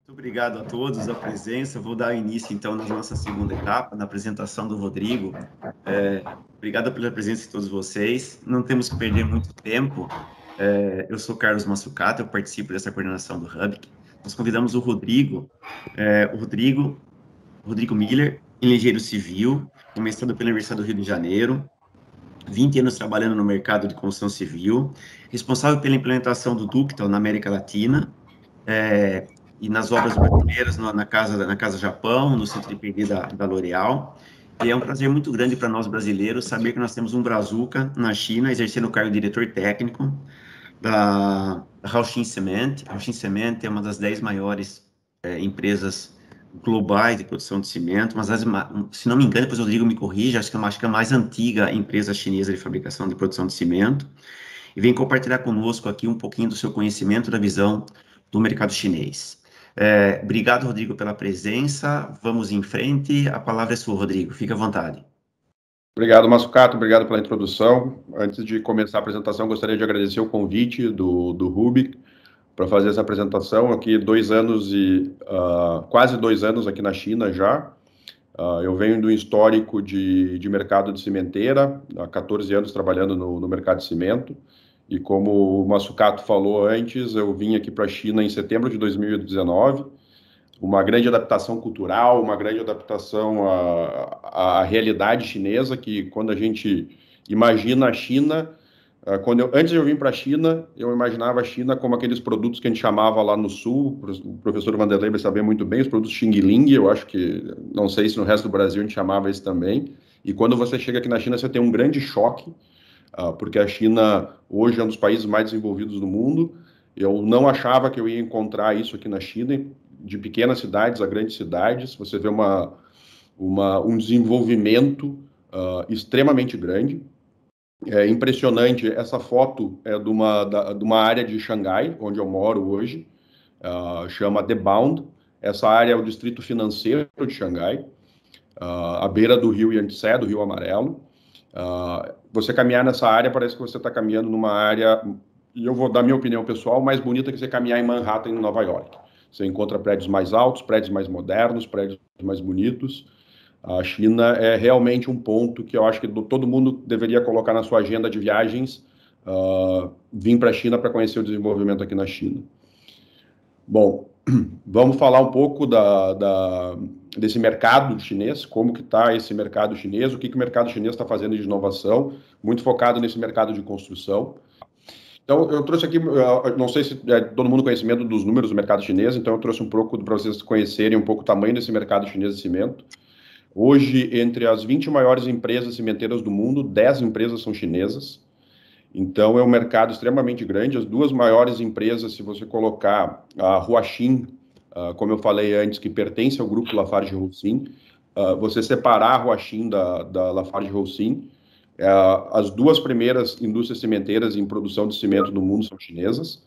Muito obrigado a todos a presença. Vou dar início, então, na nossa segunda etapa, na apresentação do Rodrigo. Obrigado pela presença de todos vocês. Não temos que perder muito tempo. Eu sou Carlos Massucato, eu participo dessa coordenação do Hub. Nós convidamos o Rodrigo, Rodrigo Miller, engenheiro civil, começando pela Universidade do Rio de Janeiro, 20 anos trabalhando no mercado de construção civil, responsável pela implementação do Ductal na América Latina, e nas obras brasileiras, na Casa Japão, no Centro de P&D da L'Oréal. E é um prazer muito grande para nós brasileiros saber que nós temos um brazuca na China, exercendo o cargo de diretor técnico da Haoxin Cement. A Haoxin Cement é uma das 10 maiores empresas globais de produção de cimento, mas se não me engano, depois o Rodrigo me corrija, acho que é a mais antiga empresa chinesa de fabricação de produção de cimento, e vem compartilhar conosco aqui um pouquinho do seu conhecimento, da visão do mercado chinês. Obrigado, Rodrigo, pela presença. Vamos em frente. A palavra é sua, Rodrigo. Fique à vontade. Obrigado, Massucato. Obrigado pela introdução. Antes de começar a apresentação, gostaria de agradecer o convite do Rubik para fazer essa apresentação. Aqui, quase 2 anos aqui na China já. Eu venho do histórico de mercado de cimenteira, há 14 anos trabalhando no mercado de cimento. E como o Massucato falou antes, eu vim aqui para a China em setembro de 2019, uma grande adaptação cultural, uma grande adaptação à realidade chinesa, que quando a gente imagina a China, antes de eu vir para a China, eu imaginava a China como aqueles produtos que a gente chamava lá no sul, o professor Vanderlei vai saber muito bem, os produtos Xing Ling, eu acho que, não sei se no resto do Brasil a gente chamava isso também, e quando você chega aqui na China, você tem um grande choque, porque a China hoje é um dos países mais desenvolvidos do mundo. Eu não achava que eu ia encontrar isso aqui na China, de pequenas cidades a grandes cidades. Você vê um desenvolvimento extremamente grande. É impressionante. Essa foto é de uma área de Xangai, onde eu moro hoje, chama The Bound. Essa área é o distrito financeiro de Xangai, à beira do rio Yangtze, do Rio Amarelo. Você caminhar nessa área, parece que você está caminhando numa área, e eu vou dar minha opinião pessoal, mais bonita que você caminhar em Manhattan, em Nova York. Você encontra prédios mais altos, prédios mais modernos, prédios mais bonitos. A China é realmente um ponto que eu acho que todo mundo deveria colocar na sua agenda de viagens, vir para a China para conhecer o desenvolvimento aqui na China. Bom, vamos falar um pouco desse mercado chinês, como que está esse mercado chinês, o que o mercado chinês está fazendo de inovação, muito focado nesse mercado de construção. Então, eu trouxe aqui, não sei se todo mundo conhecimento dos números do mercado chinês, então eu trouxe um pouco para vocês conhecerem um pouco o tamanho desse mercado chinês de cimento. Hoje, entre as 20 maiores empresas cimenteiras do mundo, 10 empresas são chinesas. Então, é um mercado extremamente grande. As 2 maiores empresas, se você colocar a Huaxin, como eu falei antes, que pertence ao grupo Lafarge-Holcim, você separar a Huaxin da Lafarge-Holcim, as 2 primeiras indústrias cimenteiras em produção de cimento no mundo são chinesas.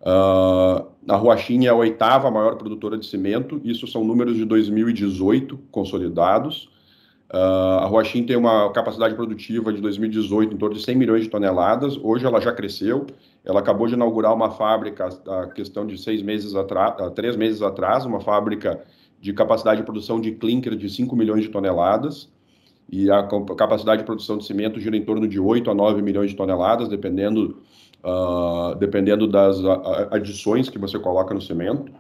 A Huaxin é a 8ª maior produtora de cimento, isso são números de 2018 consolidados. A Huaxin tem uma capacidade produtiva de 2018 em torno de 100 milhões de toneladas, hoje ela já cresceu, ela acabou de inaugurar uma fábrica, a questão de 3 meses atrás, uma fábrica de capacidade de produção de clinker de 5 milhões de toneladas, e a capacidade de produção de cimento gira em torno de 8 a 9 milhões de toneladas, dependendo das adições que você coloca no cimento.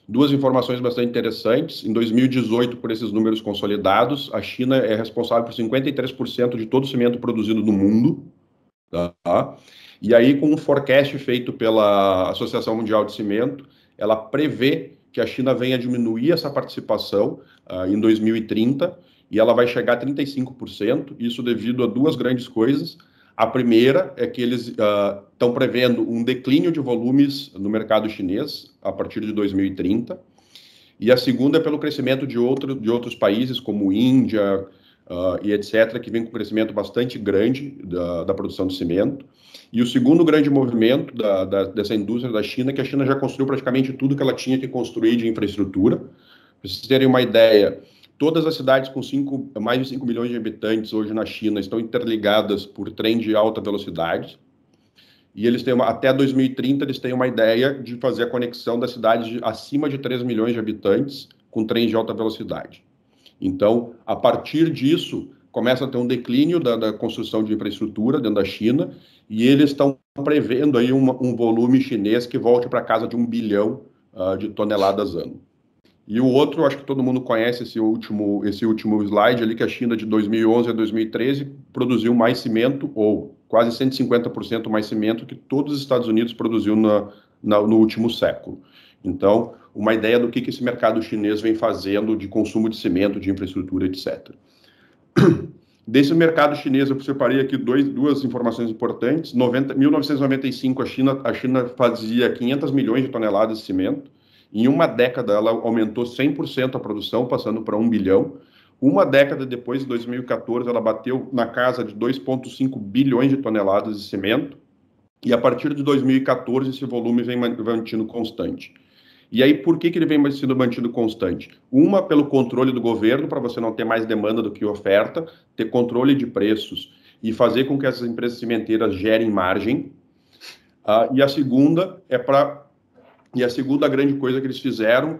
2 informações bastante interessantes. Em 2018, por esses números consolidados, a China é responsável por 53% de todo o cimento produzido no mundo. Tá? E aí, com um forecast feito pela Associação Mundial de Cimento, ela prevê que a China venha diminuir essa participação em 2030, e ela vai chegar a 35%, isso devido a 2 grandes coisas. A primeira é que eles estão prevendo um declínio de volumes no mercado chinês a partir de 2030, e a segunda é pelo crescimento de outros países, como Índia e etc., que vem com um crescimento bastante grande da produção de cimento. E o segundo grande movimento dessa indústria da China é que a China já construiu praticamente tudo que ela tinha que construir de infraestrutura. Para vocês terem uma ideia, todas as cidades com mais de 5 milhões de habitantes hoje na China estão interligadas por trem de alta velocidade. e eles têm até 2030 eles têm uma ideia de fazer a conexão das cidades acima de 3 milhões de habitantes com trens de alta velocidade. Então, a partir disso, começa a ter um declínio da construção de infraestrutura dentro da China, e eles estão prevendo aí um volume chinês que volte para casa de 1 bilhão de toneladas ano. E o outro, acho que todo mundo conhece esse último slide ali, que a China de 2011 a 2013 produziu mais cimento, ou quase 150% mais cimento que todos os Estados Unidos produziu no último século. Então, uma ideia do que esse mercado chinês vem fazendo de consumo de cimento, de infraestrutura, etc. Desse mercado chinês, eu separei aqui duas informações importantes. 1995, a China fazia 500 milhões de toneladas de cimento. Em uma década, ela aumentou 100% a produção, passando para 1 bilhão. Uma década depois, em 2014, ela bateu na casa de 2,5 bilhões de toneladas de cimento. E a partir de 2014, esse volume vem mantido constante. E aí, por que ele vem sendo mantido constante? Uma, pelo controle do governo, para você não ter mais demanda do que oferta, ter controle de preços e fazer com que essas empresas cimenteiras gerem margem. E a segunda grande coisa que eles fizeram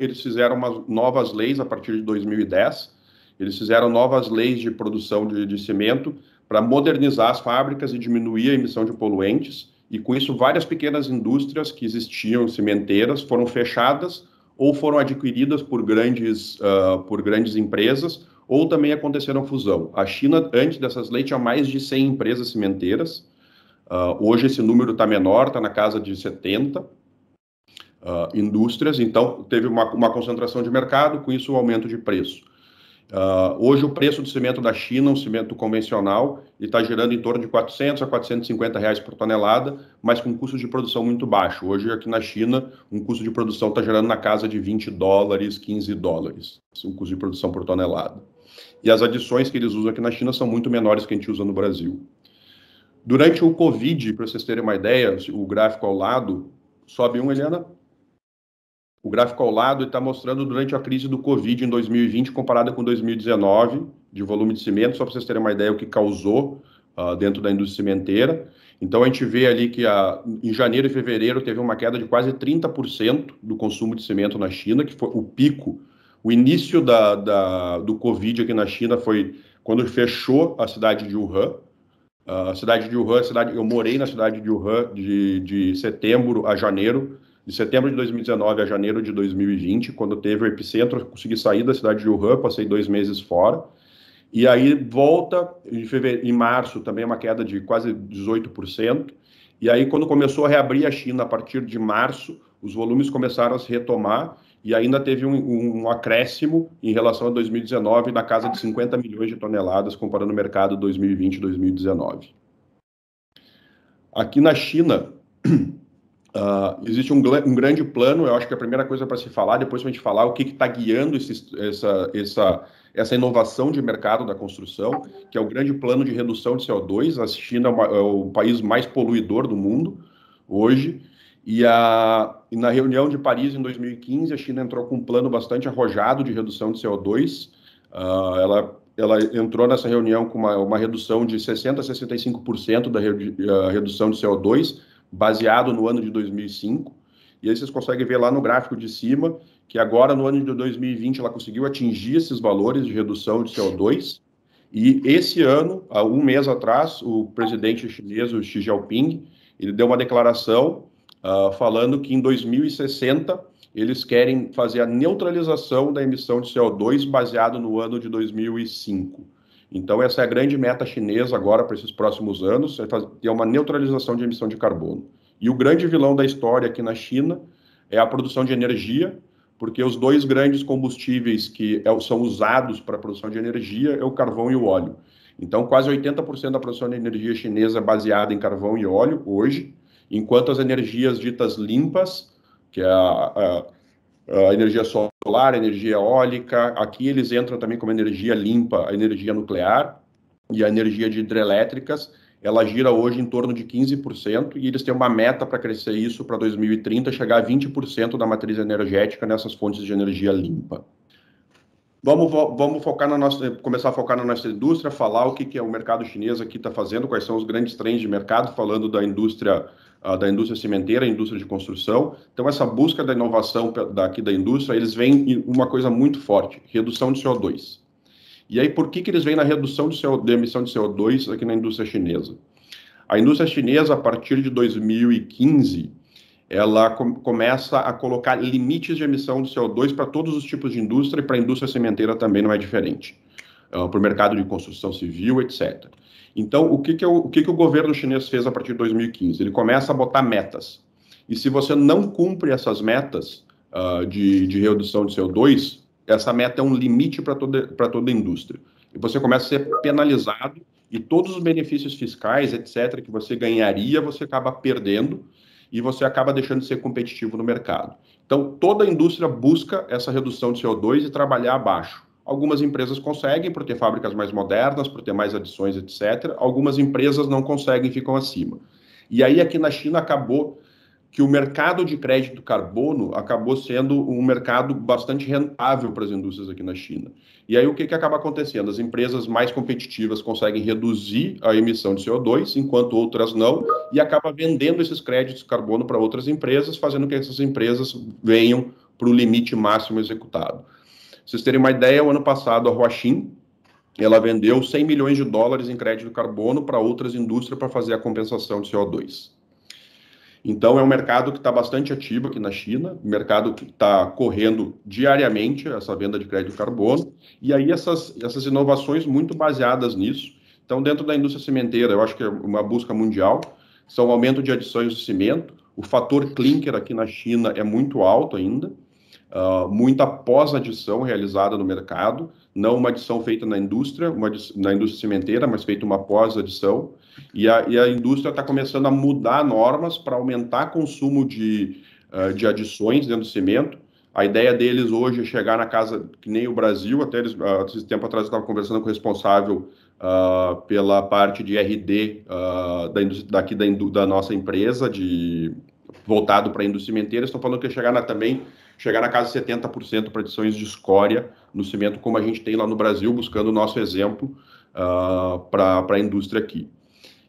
umas novas leis a partir de 2010. Eles fizeram novas leis de produção de cimento para modernizar as fábricas e diminuir a emissão de poluentes. E com isso, várias pequenas indústrias que existiam, cimenteiras, foram fechadas ou foram adquiridas por grandes empresas, ou também aconteceram fusão. A China, antes dessas leis, tinha mais de 100 empresas cimenteiras. Hoje esse número está menor, está na casa de 70 indústrias. Então, teve uma concentração de mercado, com isso o aumento de preço. Hoje o preço do cimento da China, um cimento convencional, está girando em torno de 400 a 450 reais por tonelada, mas com um custo de produção muito baixo. Hoje aqui na China, um custo de produção está girando na casa de 20 dólares, 15 dólares, um custo de produção por tonelada. E as adições que eles usam aqui na China são muito menores que a gente usa no Brasil. Durante o Covid, para vocês terem uma ideia, o gráfico ao lado, sobe um, Eliana? O gráfico ao lado está mostrando durante a crise do Covid em 2020, comparada com 2019, de volume de cimento, só para vocês terem uma ideia o que causou dentro da indústria cimenteira. Então, a gente vê ali que em janeiro e fevereiro teve uma queda de quase 30% do consumo de cimento na China, que foi o pico. O início do Covid aqui na China foi quando fechou a cidade de Wuhan. A cidade de Wuhan, eu morei na cidade de Wuhan de setembro a janeiro, de setembro de 2019 a janeiro de 2020, quando teve o epicentro, eu consegui sair da cidade de Wuhan, passei 2 meses fora, e aí volta em março, também uma queda de quase 18%, e aí quando começou a reabrir a China, a partir de março, os volumes começaram a se retomar, e ainda teve um acréscimo em relação a 2019, na casa de 50 milhões de toneladas, comparando o mercado 2020 e 2019. Aqui na China, existe um grande plano, eu acho que a primeira coisa para se falar, depois a gente falar o que está guiando essa inovação de mercado da construção, que é o grande plano de redução de CO2. A China é o país mais poluidor do mundo hoje, e na reunião de Paris em 2015, a China entrou com um plano bastante arrojado de redução de CO2. Ela entrou nessa reunião com uma redução de 60% a 65% da redução de CO2, baseado no ano de 2005, e aí vocês conseguem ver lá no gráfico de cima, que agora no ano de 2020 ela conseguiu atingir esses valores de redução de CO2, e esse ano, há um mês atrás, o presidente chinês, o Xi Jinping, ele deu uma declaração falando que em 2060 eles querem fazer a neutralização da emissão de CO2 baseado no ano de 2005. Então, essa é a grande meta chinesa agora para esses próximos anos, é ter uma neutralização de emissão de carbono. E o grande vilão da história aqui na China é a produção de energia, porque os dois grandes combustíveis que são usados para a produção de energia é o carvão e o óleo. Então, quase 80% da produção de energia chinesa é baseada em carvão e óleo hoje, enquanto as energias ditas limpas, que é a energia solar, a energia eólica, aqui eles entram também como energia limpa, a energia nuclear e a energia de hidrelétricas, ela gira hoje em torno de 15%, e eles têm uma meta para crescer isso para 2030, chegar a 20% da matriz energética nessas fontes de energia limpa. Vamos focar começar a focar na nossa indústria, falar o que o mercado chinês aqui está fazendo, quais são os grandes trends de mercado, falando da indústria da indústria cimenteira, indústria de construção. Então, essa busca da inovação daqui da indústria, eles veem em uma coisa muito forte, redução de CO2. E aí, por que eles veem na redução de emissão de CO2 aqui na indústria chinesa? A indústria chinesa, a partir de 2015, ela começa a colocar limites de emissão de CO2 para todos os tipos de indústria, e para a indústria cimenteira também não é diferente, para o mercado de construção civil, etc. Então, o que o governo chinês fez a partir de 2015? Ele começa a botar metas. E se você não cumpre essas metas de redução de CO2, essa meta é um limite para toda a indústria. E você começa a ser penalizado, e todos os benefícios fiscais, etc., que você ganharia, você acaba perdendo, e você acaba deixando de ser competitivo no mercado. Então, toda a indústria busca essa redução de CO2 e trabalhar abaixo. Algumas empresas conseguem por ter fábricas mais modernas, por ter mais adições, etc. Algumas empresas não conseguem e ficam acima. E aí, aqui na China, acabou que o mercado de crédito carbono acabou sendo um mercado bastante rentável para as indústrias aqui na China. E aí, o que acaba acontecendo? As empresas mais competitivas conseguem reduzir a emissão de CO2, enquanto outras não, e acaba vendendo esses créditos de carbono para outras empresas, fazendo com que essas empresas venham para o limite máximo executado. Pra vocês terem uma ideia, o ano passado a Huaxin, ela vendeu 100 milhões de dólares em crédito de carbono para outras indústrias para fazer a compensação de CO2. Então, é um mercado que está bastante ativo aqui na China, um mercado que está correndo diariamente essa venda de crédito de carbono, e aí essas inovações muito baseadas nisso. Então, dentro da indústria cimenteira, eu acho que é uma busca mundial, são o aumento de adições de cimento, o fator clinker aqui na China é muito alto ainda, muita pós-adição realizada no mercado, não uma adição feita na indústria cimenteira, mas feita uma pós-adição, e a indústria está começando a mudar normas para aumentar consumo de adições dentro do cimento. A ideia deles hoje é chegar na casa, que nem o Brasil, até eles, esse tempo atrás eu estava conversando com o responsável pela parte de R&D da nossa empresa, voltado para a indústria cimenteira, estão falando que chegar na casa de 70% para adições de escória no cimento, como a gente tem lá no Brasil, buscando o nosso exemplo para a indústria aqui.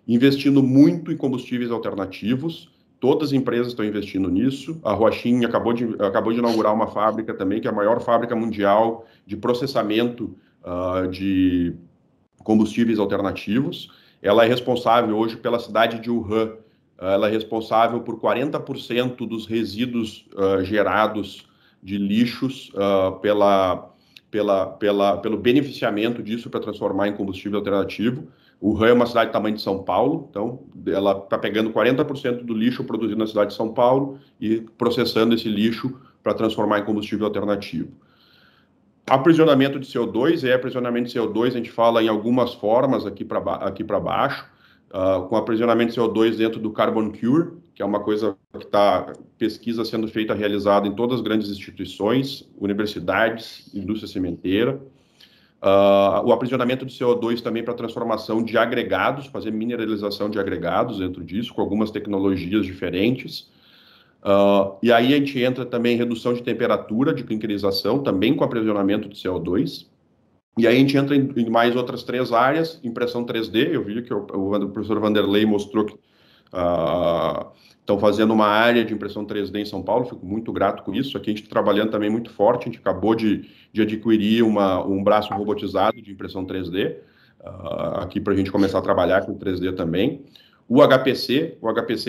Investindo muito em combustíveis alternativos, todas as empresas estão investindo nisso. A Huaxin acabou de inaugurar uma fábrica também, que é a maior fábrica mundial de processamento de combustíveis alternativos. Ela é responsável hoje pela cidade de Wuhan. Ela é responsável por 40% dos resíduos gerados de lixos pelo beneficiamento disso para transformar em combustível alternativo. Wuhan é uma cidade do tamanho de São Paulo, então ela está pegando 40% do lixo produzido na cidade de São Paulo e processando esse lixo para transformar em combustível alternativo. Aprisionamento de CO2, aprisionamento de CO2 a gente fala em algumas formas aqui para baixo, com aprisionamento de CO2 dentro do Carbon Cure, que é uma coisa que está pesquisa sendo feita, realizada em todas as grandes instituições, universidades, indústria cimenteira. O aprisionamento de CO2 também para transformação de agregados, fazer mineralização de agregados dentro disso, com algumas tecnologias diferentes. E aí a gente entra também em redução de temperatura, de clinkerização, também com aprisionamento de CO2. E aí a gente entra em mais outras 3 áreas, impressão 3D, eu vi que o professor Vanderlei mostrou que estão fazendo uma área de impressão 3D em São Paulo, fico muito grato com isso. Aqui a gente está trabalhando também muito forte, a gente acabou de adquirir um braço robotizado de impressão 3D, aqui para a gente começar a trabalhar com 3D também. O HPC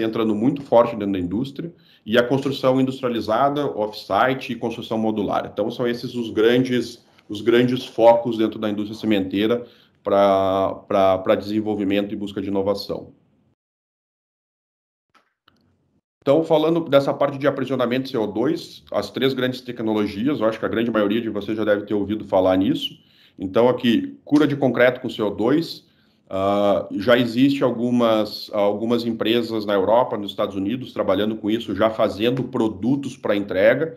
entrando muito forte dentro da indústria, e a construção industrializada, off-site e construção modular. Então, são esses os grandes focos dentro da indústria cimenteira para desenvolvimento e busca de inovação. Então, falando dessa parte de aprisionamento de CO2, as 3 grandes tecnologias, eu acho que a grande maioria de vocês já deve ter ouvido falar nisso. Então, aqui, cura de concreto com CO2, já existe algumas empresas na Europa, nos Estados Unidos, trabalhando com isso, já fazendo produtos para entrega,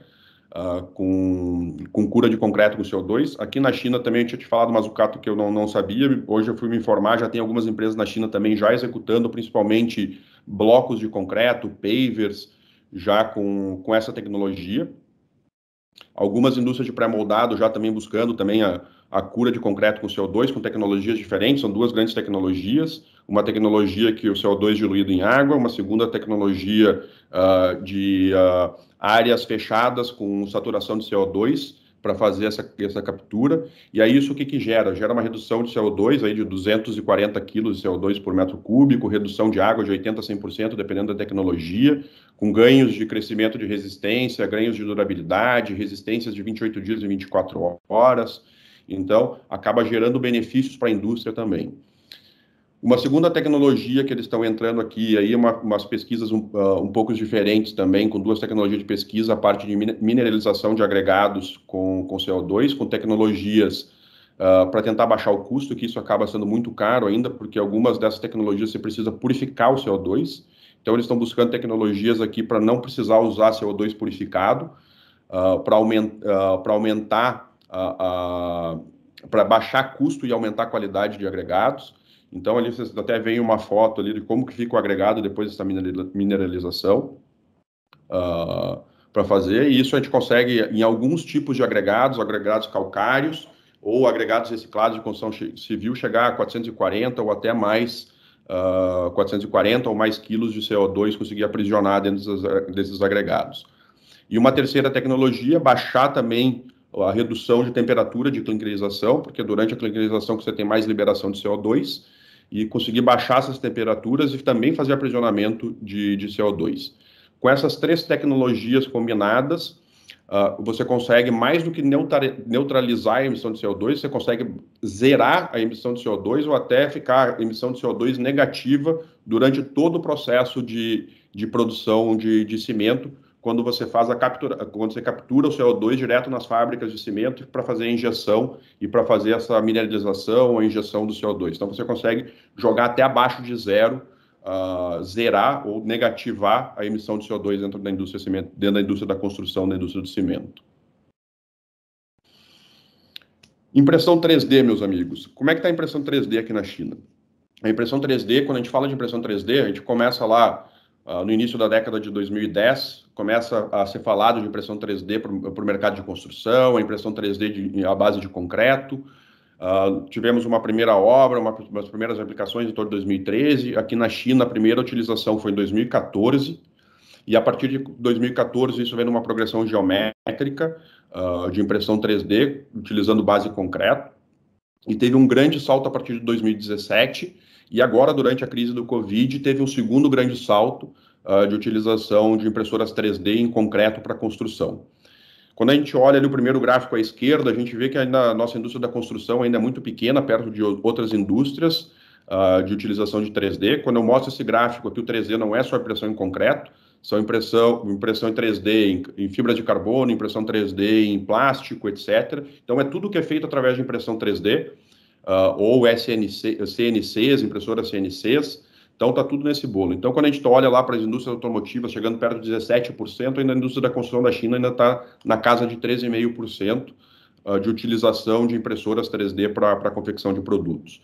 com cura de concreto com CO2. Aqui na China também eu tinha te falado, mas o caso que eu não sabia, hoje eu fui me informar, já tem algumas empresas na China também já executando, principalmente blocos de concreto, pavers, já com essa tecnologia. Algumas indústrias de pré-moldado já também buscando também a cura de concreto com CO2, com tecnologias diferentes, são duas grandes tecnologias, uma tecnologia que o CO2 é diluído em água, uma segunda tecnologia de áreas fechadas com saturação de CO2 para fazer essa captura, e aí isso o que gera? Gera uma redução de CO2 aí de 240 quilos de CO2 por metro cúbico, redução de água de 80% a 100%, dependendo da tecnologia, com ganhos de crescimento de resistência, ganhos de durabilidade, resistências de 28 dias e 24 horas, então acaba gerando benefícios para a indústria também. Uma segunda tecnologia que eles estão entrando aqui, aí umas pesquisas um pouco diferentes também, com duas tecnologias de pesquisa, a parte de mineralização de agregados com CO2, com tecnologias para tentar baixar o custo, que isso acaba sendo muito caro ainda, porque algumas dessas tecnologias você precisa purificar o CO2, então eles estão buscando tecnologias aqui para não precisar usar CO2 purificado, para aumentar, para baixar custo e aumentar a qualidade de agregados. Então, ali vocês até veem uma foto ali de como que fica o agregado depois dessa mineralização para fazer. E isso a gente consegue em alguns tipos de agregados calcários ou agregados reciclados de construção civil, chegar a 440 ou até mais, 440 ou mais quilos de CO2 conseguir aprisionar dentro desses agregados. E uma terceira tecnologia, baixar também a redução de temperatura de clinkerização, porque durante a clinkerização você tem mais liberação de CO2, e conseguir baixar essas temperaturas e também fazer aprisionamento de CO2. Com essas três tecnologias combinadas, você consegue mais do que neutralizar a emissão de CO2, você consegue zerar a emissão de CO2 ou até ficar a emissão de CO2 negativa durante todo o processo de produção de cimento, quando você faz quando você captura o CO2 direto nas fábricas de cimento para fazer a injeção e para fazer essa mineralização, a injeção do CO2. Então você consegue jogar até abaixo de zero, zerar ou negativar a emissão de CO2 dentro da indústria cimento, dentro da indústria da construção, da indústria do cimento. Impressão 3D, meus amigos. Como é que está a impressão 3D aqui na China? A impressão 3D, quando a gente fala de impressão 3D, a gente começa lá no início da década de 2010, começa a ser falado de impressão 3D para o mercado de construção, a impressão 3D à base de concreto. Tivemos uma primeira obra, umas primeiras aplicações em torno de 2013. Aqui na China, a primeira utilização foi em 2014. E a partir de 2014, isso vem numa progressão geométrica de impressão 3D, utilizando base concreto. E teve um grande salto a partir de 2017. E agora, durante a crise do Covid, teve um segundo grande salto de utilização de impressoras 3D em concreto para construção. Quando a gente olha ali o primeiro gráfico à esquerda, a gente vê que ainda a nossa indústria da construção ainda é muito pequena, perto de outras indústrias de utilização de 3D. Quando eu mostro esse gráfico aqui, o 3D não é só impressão em concreto, são impressão em 3D em fibra de carbono, impressão 3D em plástico, etc. Então, é tudo que é feito através de impressão 3D, ou CNCs, impressoras CNCs. Então, está tudo nesse bolo. Então, quando a gente olha lá para as indústrias automotivas, chegando perto de 17%, ainda a indústria da construção da China ainda está na casa de 13,5% de utilização de impressoras 3D para a confecção de produtos.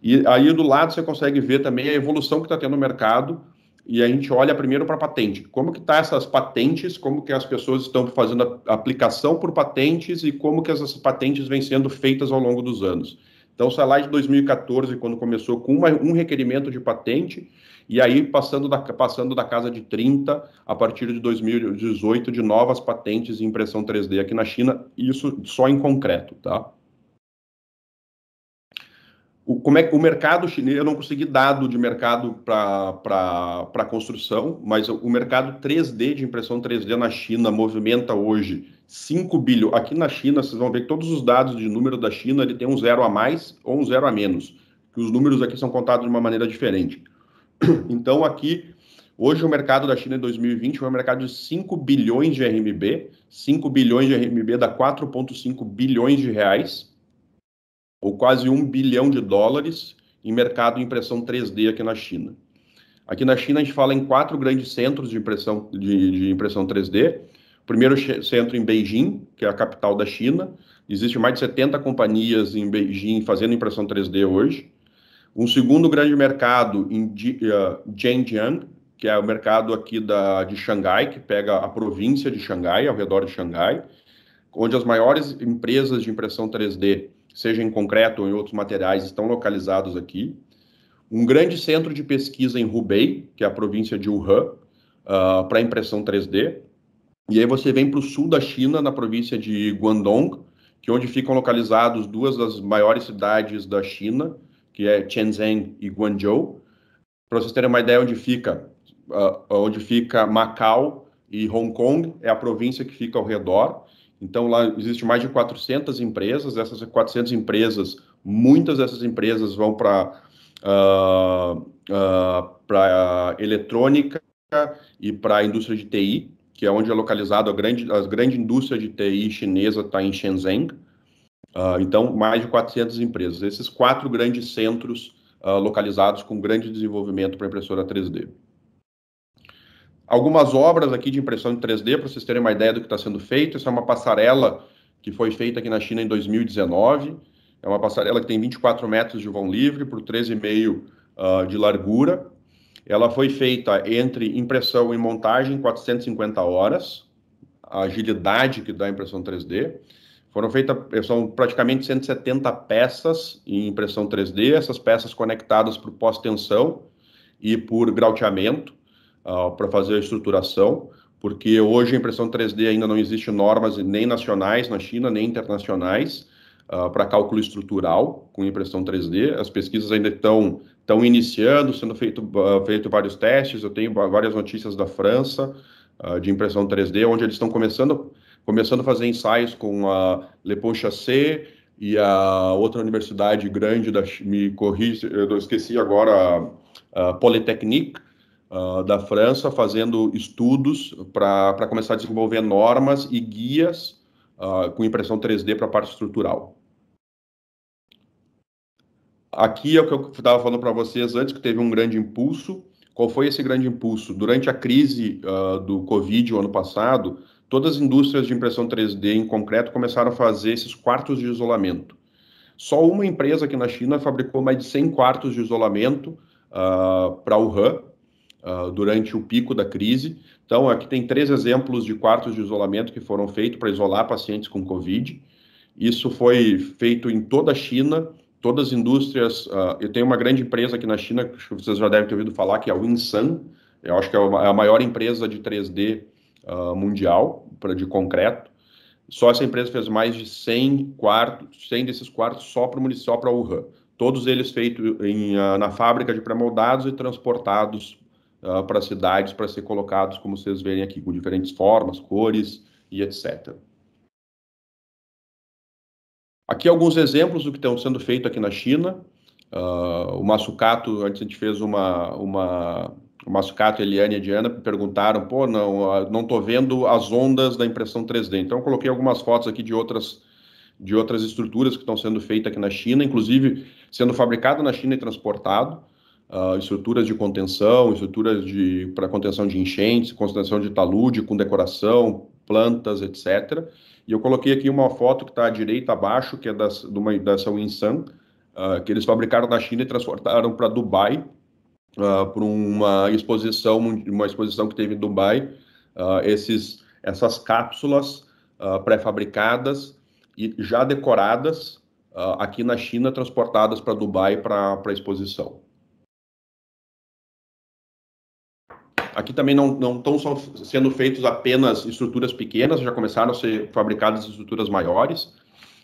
E aí, do lado, você consegue ver também a evolução que está tendo no mercado, e a gente olha primeiro para a patente. Como que está essas patentes, como que as pessoas estão fazendo a aplicação por patentes e como que essas patentes vêm sendo feitas ao longo dos anos. Então, sai lá de 2014, quando começou com um requerimento de patente, e aí passando da casa de 30, a partir de 2018, de novas patentes em impressão 3D aqui na China, isso só em concreto, tá? Como é que o mercado chinês, eu não consegui dado de mercado para construção, mas o mercado 3D, de impressão 3D na China, movimenta hoje 5 bilhões. Aqui na China, vocês vão ver que todos os dados de número da China, ele tem um 0 a mais ou um 0 a menos, que os números aqui são contados de uma maneira diferente. Então, aqui, hoje o mercado da China em 2020 é um mercado de 5 bilhões de RMB, 5 bilhões de RMB dá 4,5 bilhões de reais, ou quase $1 bilhão em mercado de impressão 3D aqui na China. Aqui na China, a gente fala em 4 grandes centros de impressão 3D. O primeiro centro em Beijing, que é a capital da China. Existem mais de 70 companhias em Beijing fazendo impressão 3D hoje. Um segundo grande mercado em Zhenjiang, que é o mercado aqui de Xangai, que pega a província de Xangai, ao redor de Xangai, onde as maiores empresas de impressão 3D seja em concreto ou em outros materiais, estão localizados aqui. Um grande centro de pesquisa em Hubei, que é a província de Wuhan, para impressão 3D. E aí você vem para o sul da China, na província de Guangdong, que é onde ficam localizados duas das maiores cidades da China, que é Shenzhen e Guangzhou. Para vocês terem uma ideia onde fica Macau e Hong Kong, é a província que fica ao redor. Então, lá existe mais de 400 empresas. Essas 400 empresas, muitas dessas empresas vão para eletrônica e para a indústria de TI, que é onde é localizado a grande indústria de TI chinesa, está em Shenzhen. Então, mais de 400 empresas. Esses 4 grandes centros localizados com grande desenvolvimento para impressora 3D. Algumas obras aqui de impressão em 3D, para vocês terem uma ideia do que está sendo feito. Essa é uma passarela que foi feita aqui na China em 2019. É uma passarela que tem 24 metros de vão livre por 13,5 de largura. Ela foi feita entre impressão e montagem em 450 horas. A agilidade que dá a impressão 3D. São praticamente 170 peças em impressão 3D, essas peças conectadas por pós-tensão e por grauteamento para fazer a estruturação, porque hoje a impressão 3D ainda não existe normas nem nacionais na China, nem internacionais para cálculo estrutural com impressão 3D. As pesquisas ainda estão iniciando, sendo feito vários testes. Eu tenho várias notícias da França de impressão 3D, onde eles estão começando a fazer ensaios com a Le Pont Chassé e a outra universidade grande, me corrija, eu esqueci agora, a Polytechnique da França, fazendo estudos para começar a desenvolver normas e guias com impressão 3D para a parte estrutural. Aqui é o que eu estava falando para vocês antes, que teve um grande impulso. Qual foi esse grande impulso? Durante a crise do Covid, o ano passado, todas as indústrias de impressão 3D em concreto começaram a fazer esses quartos de isolamento. Só uma empresa aqui na China fabricou mais de 100 quartos de isolamento para Wuhan durante o pico da crise. Então, aqui tem 3 exemplos de quartos de isolamento que foram feitos para isolar pacientes com Covid. Isso foi feito em toda a China, todas as indústrias. Eu tenho uma grande empresa aqui na China, que vocês já devem ter ouvido falar, que é a Winsun. Eu acho que é a maior empresa de 3D mundial de concreto. Só essa empresa fez mais de 100 desses quartos só para Wuhan. Todos eles feitos na fábrica de pré-moldados e transportados para cidades para ser colocados, como vocês veem aqui, com diferentes formas, cores e etc. Aqui alguns exemplos do que estão sendo feito aqui na China. O Massucato, antes a gente fez o Massucato, Eliane e a Diana perguntaram, pô, não estou vendo as ondas da impressão 3D. Então, eu coloquei algumas fotos aqui de outras estruturas que estão sendo feitas aqui na China, inclusive sendo fabricado na China e transportado. Estruturas de contenção, estruturas para contenção de enchentes, contenção de talude, com decoração, plantas, etc. E eu coloquei aqui uma foto que está à direita abaixo, que é dessa Winsun, que eles fabricaram na China e transportaram para Dubai, por uma exposição que teve em Dubai, essas cápsulas pré-fabricadas e já decoradas aqui na China, transportadas para Dubai para a exposição. Aqui também não estão sendo feitos apenas estruturas pequenas, já começaram a ser fabricadas estruturas maiores.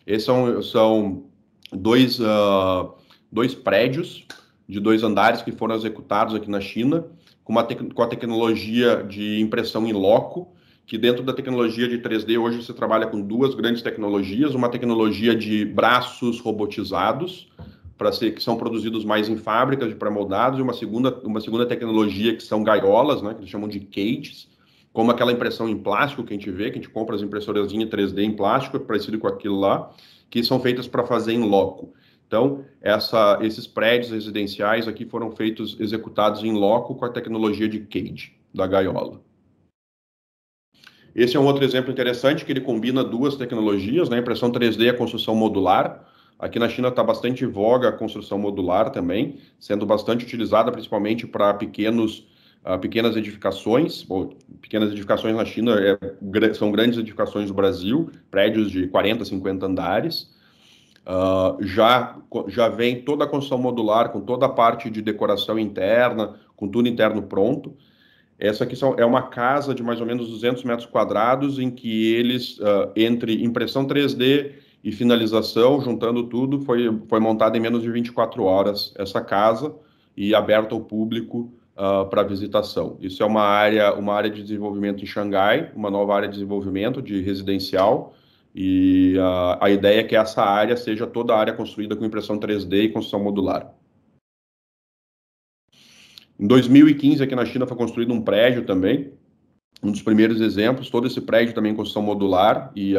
Esses são dois prédios de 2 andares que foram executados aqui na China, com a tecnologia de impressão in loco, que dentro da tecnologia de 3D hoje você trabalha com 2 grandes tecnologias, uma tecnologia de braços robotizados, que são produzidos mais em fábricas de pré-moldados, e uma segunda tecnologia que são gaiolas, né, que eles chamam de cages, como aquela impressão em plástico que a gente vê, que a gente compra as impressoras 3D em plástico, parecido com aquilo lá, que são feitas para fazer em loco. Então, esses prédios residenciais aqui foram executados em loco com a tecnologia de cage, da gaiola. Esse é um outro exemplo interessante, que ele combina 2 tecnologias, né? Impressão 3D e a construção modular. Aqui na China está bastante em voga a construção modular também, sendo bastante utilizada principalmente para pequenas edificações. Pequenas edificações na China são grandes edificações do Brasil, prédios de 40, 50 andares. Já vem toda a construção modular, com toda a parte de decoração interna, com tudo interno pronto. Essa aqui é uma casa de mais ou menos 200 metros quadrados, em que eles, entre impressão 3D e finalização, juntando tudo, foi montada em menos de 24 horas essa casa e aberta ao público para visitação. Isso é uma área de desenvolvimento em Xangai, uma nova área de desenvolvimento de residencial, e a ideia é que essa área seja toda a área construída com impressão 3D e construção modular. Em 2015, aqui na China, foi construído um prédio também, um dos primeiros exemplos. Todo esse prédio também em construção modular e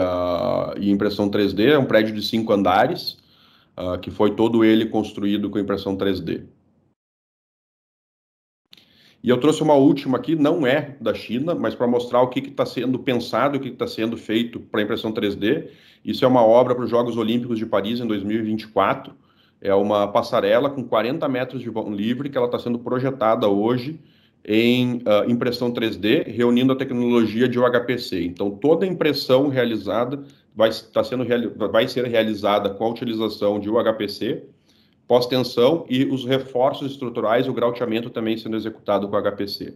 impressão 3D. É um prédio de 5 andares, que foi todo ele construído com impressão 3D. E eu trouxe uma última aqui, não é da China, mas para mostrar o que está sendo pensado, o que está sendo feito para impressão 3D. Isso é uma obra para os Jogos Olímpicos de Paris em 2024. É uma passarela com 40 metros de vão livre, que ela está sendo projetada hoje em impressão 3D, reunindo a tecnologia de UHPC. Então, toda a impressão realizada vai ser realizada com a utilização de UHPC, pós-tensão, e os reforços estruturais, o grauteamento também sendo executado com HPC.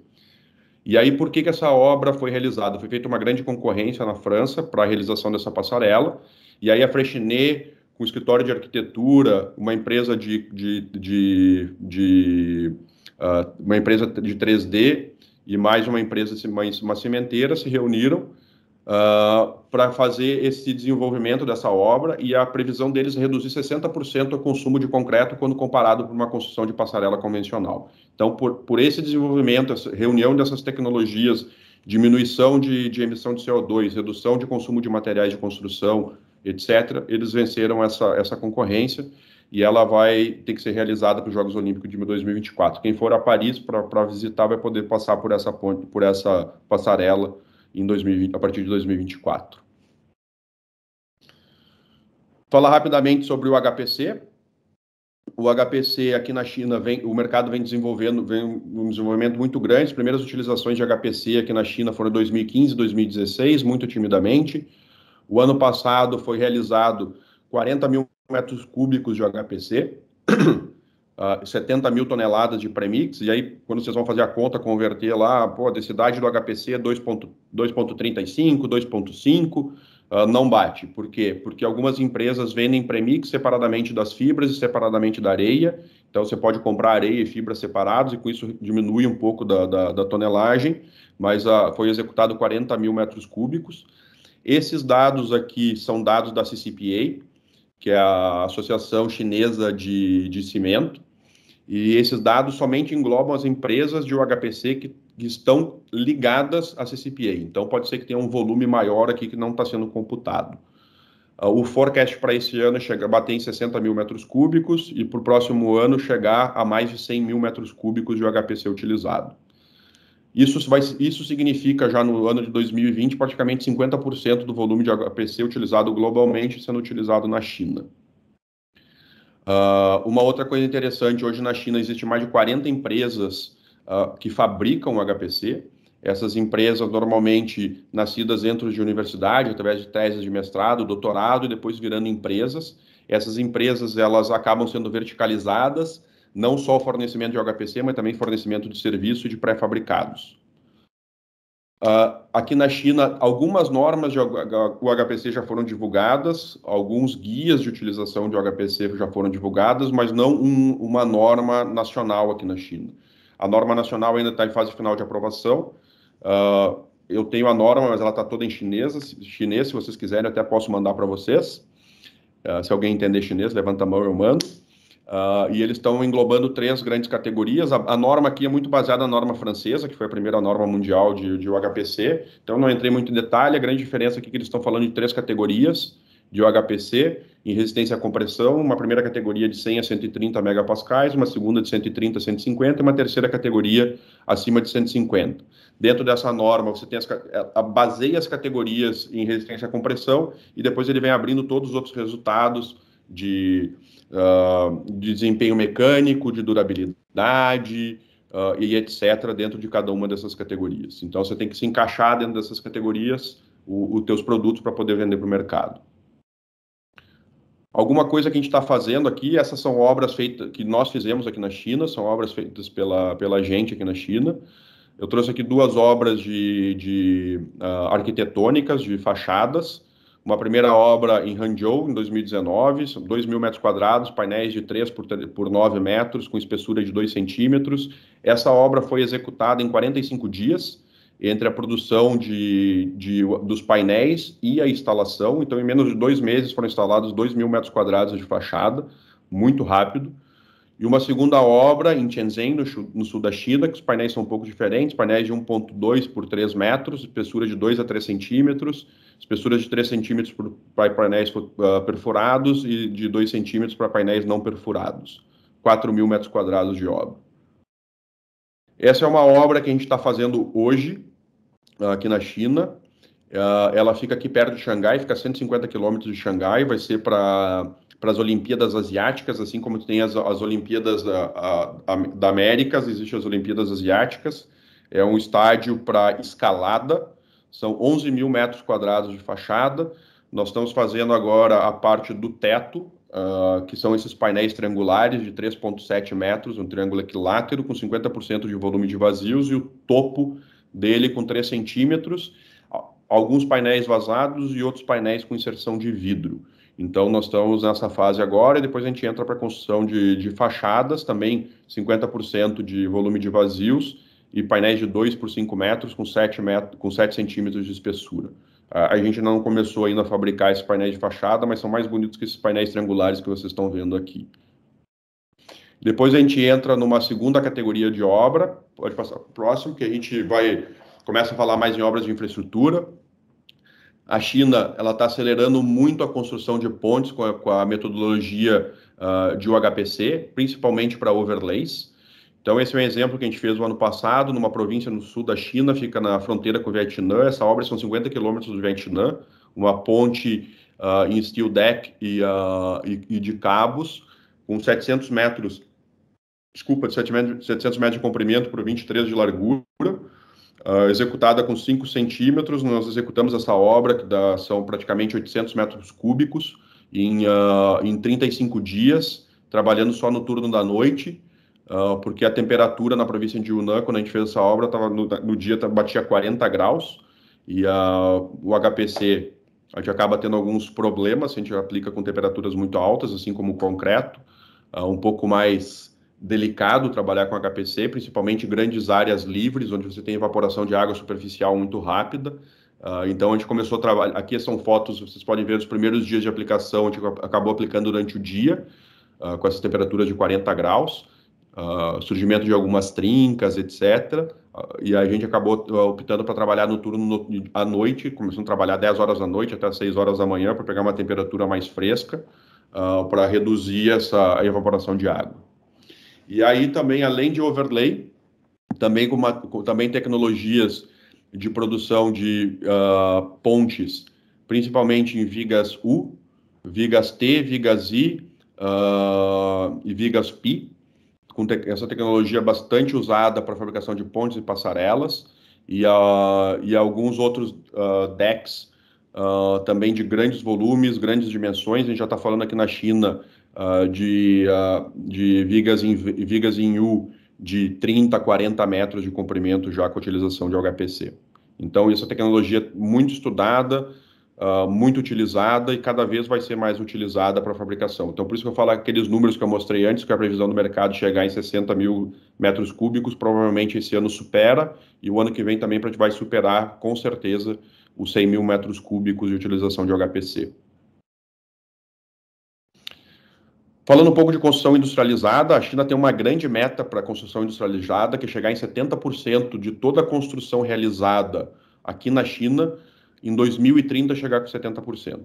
E aí, por que essa obra foi realizada? Foi feita uma grande concorrência na França para a realização dessa passarela, e aí a Freycinet, com escritório de arquitetura, uma empresa uma empresa de 3D e mais uma empresa, uma cimenteira, se reuniram para fazer esse desenvolvimento dessa obra, e a previsão deles é reduzir 60% o consumo de concreto quando comparado com uma construção de passarela convencional. Então, por esse desenvolvimento, essa reunião dessas tecnologias, diminuição de emissão de CO2, redução de consumo de materiais de construção, etc., eles venceram essa concorrência, e ela vai ter que ser realizada para os Jogos Olímpicos de 2024. Quem for a Paris para visitar vai poder passar por essa ponte, por essa passarela a partir de 2024. Falar rapidamente sobre o HPC. O HPC aqui na China, o mercado vem um desenvolvimento muito grande. As primeiras utilizações de HPC aqui na China foram em 2015 e 2016, muito timidamente. O ano passado foi realizado 40 mil metros cúbicos de HPC, 70 mil toneladas de premix, e aí, quando vocês vão fazer a conta, converter lá, a densidade do HPC é 2,35, 2,5, não bate. Por quê? Porque algumas empresas vendem premix separadamente das fibras e separadamente da areia, então você pode comprar areia e fibra separados, e com isso diminui um pouco da tonelagem, mas foi executado 40 mil metros cúbicos. Esses dados aqui são dados da CCPA, que é a Associação Chinesa de Cimento, e esses dados somente englobam as empresas de UHPC que estão ligadas à CCPA. Então, pode ser que tenha um volume maior aqui que não está sendo computado. O forecast para esse ano é bater em 60 mil metros cúbicos, e para o próximo ano chegar a mais de 100 mil metros cúbicos de UHPC utilizado. Isso significa, já no ano de 2020, praticamente 50% do volume de HPC utilizado globalmente sendo utilizado na China. Uma outra coisa interessante, hoje na China existe mais de 40 empresas que fabricam HPC. Essas empresas normalmente nascidas dentro de universidade, através de teses de mestrado, doutorado, e depois virando empresas. Essas empresas, elas acabam sendo verticalizadas, não só o fornecimento de HPC, mas também fornecimento de serviço de pré-fabricados. Aqui na China, algumas normas de UHPC já foram divulgadas, alguns guias de utilização de UHPC já foram divulgadas, mas não uma norma nacional aqui na China. A norma nacional ainda está em fase final de aprovação. Eu tenho a norma, mas ela está toda em chinês. Se vocês quiserem, eu até posso mandar para vocês. Se alguém entender chinês, levanta a mão, eu mando. E eles estão englobando 3 grandes categorias. A norma aqui é muito baseada na norma francesa, que foi a primeira norma mundial de UHPC. Então, não entrei muito em detalhe. A grande diferença aqui é que eles estão falando de 3 categorias de UHPC em resistência à compressão. Uma primeira categoria de 100 a 130 megapascais, uma segunda de 130 a 150 e uma terceira categoria acima de 150. Dentro dessa norma, você tem baseia as categorias em resistência à compressão, e depois ele vem abrindo todos os outros resultados de desempenho mecânico, de durabilidade e etc. dentro de cada uma dessas categorias. Então, você tem que se encaixar dentro dessas categorias os teus produtos para poder vender para o mercado. Alguma coisa que a gente está fazendo aqui, essas são obras feitas que nós fizemos aqui na China, são obras feitas pela gente aqui na China. Eu trouxe aqui 2 obras arquitetônicas, de fachadas. Uma primeira obra em Hangzhou, em 2019, são 2.000 metros quadrados, painéis de 3 por 9 metros, com espessura de 2 centímetros. Essa obra foi executada em 45 dias, entre a produção dos painéis e a instalação. Então, em menos de 2 meses foram instalados 2.000 metros quadrados de fachada, muito rápido. E uma segunda obra em Shenzhen, no sul da China, que os painéis são um pouco diferentes, painéis de 1,2 por 3 metros, espessura de 2 a 3 centímetros, espessura de 3 centímetros para painéis perfurados e de 2 centímetros para painéis não perfurados. 4.000 metros quadrados de obra. Essa é uma obra que a gente está fazendo hoje, aqui na China. Ela fica aqui perto de Xangai, fica a 150 quilômetros de Xangai, vai ser para as Olimpíadas Asiáticas, assim como tem as Olimpíadas da América, existem as Olimpíadas Asiáticas. É um estádio para escalada, são 11.000 metros quadrados de fachada. Nós estamos fazendo agora a parte do teto, que são esses painéis triangulares de 3,7 metros, um triângulo equilátero com 50% de volume de vazios e o topo dele com 3 centímetros, alguns painéis vazados e outros painéis com inserção de vidro. Então, nós estamos nessa fase agora e depois a gente entra para a construção de fachadas, também 50% de volume de vazios e painéis de 2 por 5 metros com 7 centímetros de espessura. A gente não começou ainda a fabricar esses painéis de fachada, mas são mais bonitos que esses painéis triangulares que vocês estão vendo aqui. Depois a gente entra numa segunda categoria de obra, pode passar para o próximo, que a gente começa a falar mais em obras de infraestrutura. A China está acelerando muito a construção de pontes com a metodologia de UHPC, principalmente para overlays. Então, esse é um exemplo que a gente fez no ano passado, numa província no sul da China, fica na fronteira com o Vietnã. Essa obra são 50 quilômetros do Vietnã, uma ponte em steel deck e de cabos, com 700 metros de comprimento por 23 de largura, executada com 5 centímetros. Nós executamos essa obra, que são praticamente 800 metros cúbicos, em 35 dias, trabalhando só no turno da noite, porque a temperatura na província de Yunnan, quando a gente fez essa obra, no dia batia 40 graus, e o HPC, a gente acaba tendo alguns problemas se a gente aplica com temperaturas muito altas, assim como o concreto, um pouco mais delicado trabalhar com HPC, principalmente grandes áreas livres, onde você tem evaporação de água superficial muito rápida. Então, a gente começou a trabalhar... Aqui são fotos, vocês podem ver os primeiros dias de aplicação, a gente acabou aplicando durante o dia, com essas temperaturas de 40 graus, surgimento de algumas trincas, etc. E a gente acabou optando para trabalhar no turno à noite, começando a trabalhar 10 horas da noite até 6 horas da manhã, para pegar uma temperatura mais fresca, para reduzir a evaporação de água. E aí também, além de overlay, também tecnologias de produção de pontes, principalmente em vigas U, vigas T, vigas I e vigas Pi, com essa tecnologia bastante usada para a fabricação de pontes e passarelas, e alguns outros decks também de grandes volumes, grandes dimensões. A gente já está falando aqui na China de vigas em U de 30 a 40 metros de comprimento já com a utilização de HPC. Então, essa tecnologia é muito estudada, muito utilizada e cada vez vai ser mais utilizada para a fabricação. Então, por isso que eu falo aqueles números que eu mostrei antes, que a previsão do mercado chegar em 60.000 metros cúbicos, provavelmente esse ano supera, e o ano que vem também a gente vai superar, com certeza, os 100.000 metros cúbicos de utilização de HPC. Falando um pouco de construção industrializada, a China tem uma grande meta para a construção industrializada, que é chegar em 70% de toda a construção realizada aqui na China, em 2030 chegar com 70%.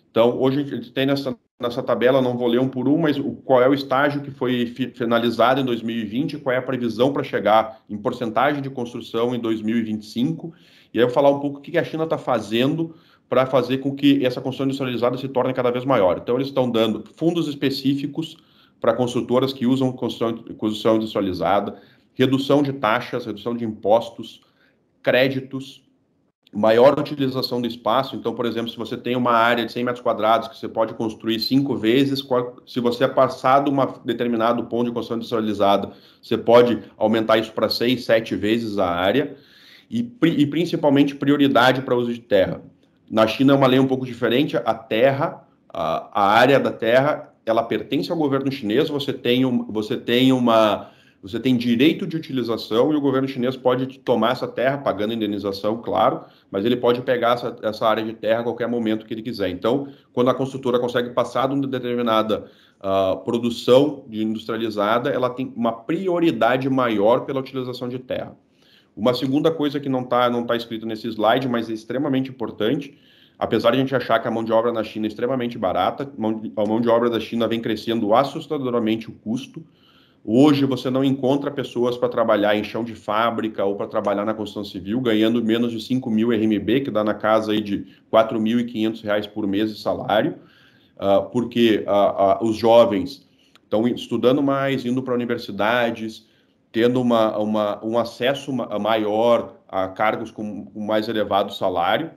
Então, hoje a gente tem nessa tabela, não vou ler um por um, mas qual é o estágio que foi finalizado em 2020, qual é a previsão para chegar em porcentagem de construção em 2025, e aí eu vou falar um pouco o que a China está fazendo para fazer com que essa construção industrializada se torne cada vez maior. Então, eles estão dando fundos específicos para construtoras que usam construção industrializada, redução de taxas, redução de impostos, créditos, maior utilização do espaço. Então, por exemplo, se você tem uma área de 100 metros quadrados que você pode construir 5 vezes, se você é passado um determinado ponto de construção industrializada, você pode aumentar isso para 6, 7 vezes a área, e principalmente prioridade para uso de terra. Na China é uma lei um pouco diferente, a terra, a área da terra, ela pertence ao governo chinês, você tem direito de utilização e o governo chinês pode tomar essa terra, pagando indenização, claro, mas ele pode pegar essa área de terra a qualquer momento que ele quiser. Então, quando a construtora consegue passar de uma determinada produção industrializada, ela tem uma prioridade maior pela utilização de terra. Uma segunda coisa que não tá escrito nesse slide, mas é extremamente importante, apesar de a gente achar que a mão de obra na China é extremamente barata, a mão de obra da China vem crescendo assustadoramente o custo. Hoje você não encontra pessoas para trabalhar em chão de fábrica ou para trabalhar na construção civil ganhando menos de 5.000 RMB, que dá na casa aí de R$ 4.500 por mês de salário, porque os jovens estão estudando mais, indo para universidades, tendo um acesso maior a cargos com mais elevado salário.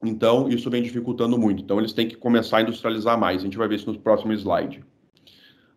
Então, isso vem dificultando muito. Então, eles têm que começar a industrializar mais. A gente vai ver isso no próximo slide.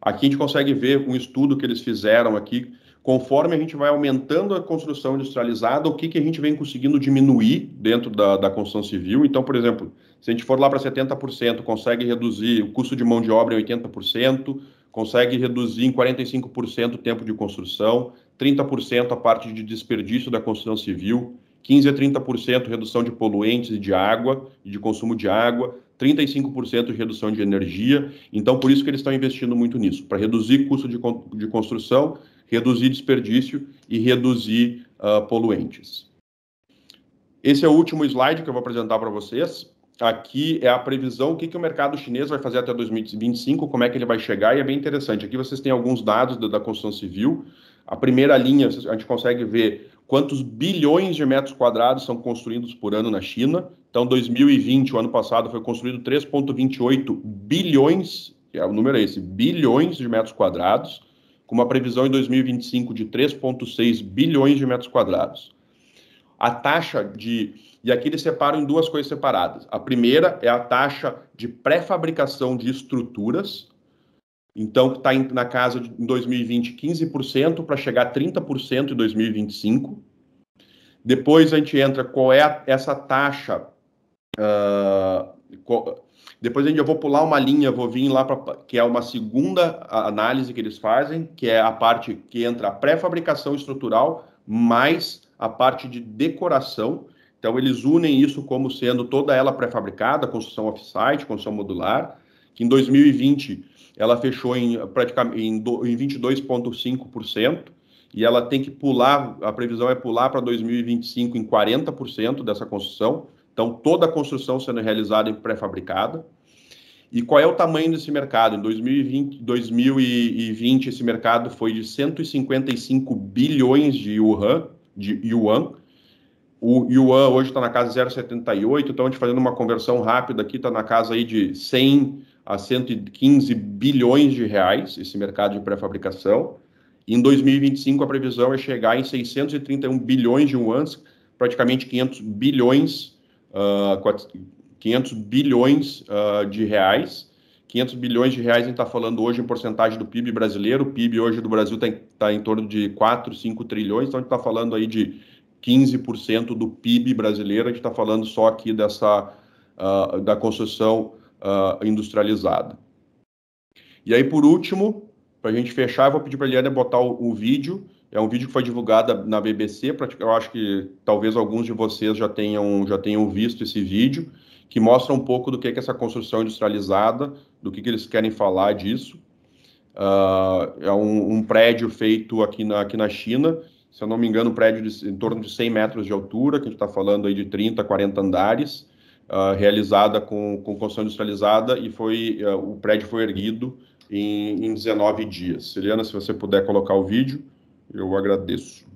Aqui a gente consegue ver um estudo que eles fizeram aqui, conforme a gente vai aumentando a construção industrializada, o que a gente vem conseguindo diminuir dentro da construção civil. Então, por exemplo, se a gente for lá para 70%, consegue reduzir o custo de mão de obra em 80%, consegue reduzir em 45% o tempo de construção, 30% a parte de desperdício da construção civil, 15% a 30% redução de poluentes e de água, e de consumo de água, 35% de redução de energia. Então, por isso que eles estão investindo muito nisso, para reduzir custo de construção, reduzir desperdício e reduzir poluentes. Esse é o último slide que eu vou apresentar para vocês. Aqui é a previsão, o que o mercado chinês vai fazer até 2025, como é que ele vai chegar, e é bem interessante. Aqui vocês têm alguns dados da construção civil. A primeira linha, a gente consegue ver quantos bilhões de metros quadrados são construídos por ano na China. Então, 2020, o ano passado, foi construído 3,28 bilhões, o número é esse, bilhões de metros quadrados, com uma previsão em 2025 de 3,6 bilhões de metros quadrados. A taxa de... E aqui eles separam em duas coisas separadas. A primeira é a taxa de pré-fabricação de estruturas. Então, está na casa de, em 2020, 15%, para chegar a 30% em 2025. Depois a gente entra qual é essa taxa. Depois eu vou pular uma linha, vou vir lá para que é uma segunda análise que eles fazem, que é a parte que entra a pré-fabricação estrutural mais a parte de decoração. Então, eles unem isso como sendo toda ela pré-fabricada, construção off-site, construção modular, que em 2020 ela fechou praticamente em 22,5%, e ela tem que pular, a previsão é pular para 2025 em 40% dessa construção. Então, toda a construção sendo realizada em pré-fabricada. E qual é o tamanho desse mercado? Em 2020 esse mercado foi de 155 bilhões de yuan. O yuan hoje está na casa de 0,78, então a gente fazendo uma conversão rápida aqui, está na casa aí de 100 a 115 bilhões de reais, esse mercado de pré-fabricação. Em 2025 a previsão é chegar em 631 bilhões de yuans, praticamente 500 bilhões de reais. 500 bilhões de reais a gente está falando hoje em porcentagem do PIB brasileiro. O PIB hoje do Brasil está em torno de 4, 5 trilhões, então a gente está falando aí de 15% do PIB brasileiro. A gente está falando só aqui da construção industrializada. E aí, por último, para a gente fechar, eu vou pedir para a Eliane botar o vídeo. É um vídeo que foi divulgado na BBC, eu acho que talvez alguns de vocês já tenham visto esse vídeo, que mostra um pouco do que é essa construção industrializada, do que eles querem falar disso. É um prédio feito aqui na China, se eu não me engano, um prédio em torno de 100 metros de altura, que a gente está falando aí de 30, 40 andares, realizada com construção industrializada, e o prédio foi erguido em 19 dias. Eliana, se você puder colocar o vídeo, eu agradeço.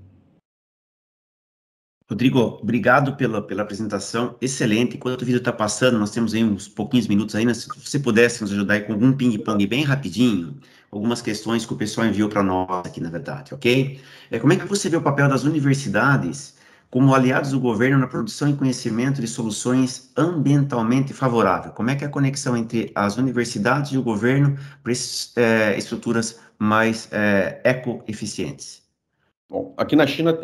Rodrigo, obrigado pela apresentação, excelente. Enquanto o vídeo está passando, nós temos aí uns pouquinhos minutos ainda, se você pudesse nos ajudar aí com algum ping-pong bem rapidinho, algumas questões que o pessoal enviou para nós aqui, na verdade, ok? Como é que você vê o papel das universidades como aliados do governo na produção e conhecimento de soluções ambientalmente favoráveis. Como é que é a conexão entre as universidades e o governo para essas estruturas mais ecoeficientes? Bom, aqui na China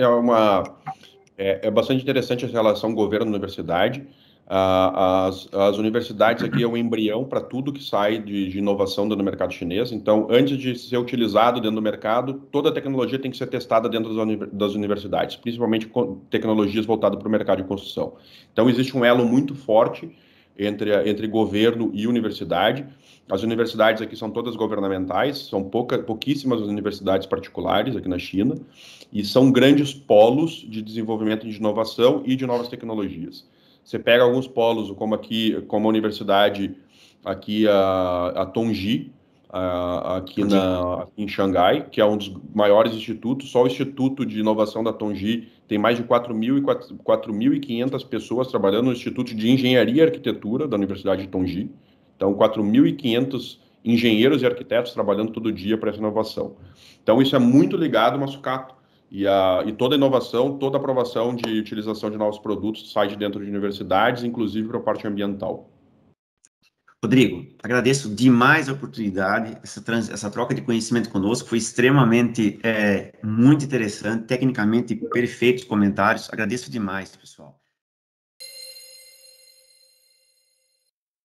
é bastante interessante essa relação governo-universidade. As universidades aqui é o embrião para tudo que sai de inovação dentro do mercado chinês. Então, antes de ser utilizado dentro do mercado, toda a tecnologia tem que ser testada dentro das universidades, principalmente com tecnologias voltadas para o mercado de construção. Então, existe um elo muito forte entre governo e universidade. As universidades aqui são todas governamentais, são pouquíssimas as universidades particulares aqui na China, e são grandes polos de desenvolvimento de inovação e de novas tecnologias. Você pega alguns polos, como a universidade aqui, a Tongji, aqui em Xangai, que é um dos maiores institutos. Só o Instituto de Inovação da Tongji tem mais de 4.500 pessoas trabalhando no Instituto de Engenharia e Arquitetura da Universidade de Tongji. Então, 4.500 engenheiros e arquitetos trabalhando todo dia para essa inovação. Então, isso é muito ligado ao Massucato. E toda inovação, toda aprovação de utilização de novos produtos sai de dentro de universidades, inclusive para a parte ambiental. Rodrigo, agradeço demais a oportunidade, essa troca de conhecimento conosco, foi extremamente, muito interessante, tecnicamente perfeitos comentários, agradeço demais, pessoal.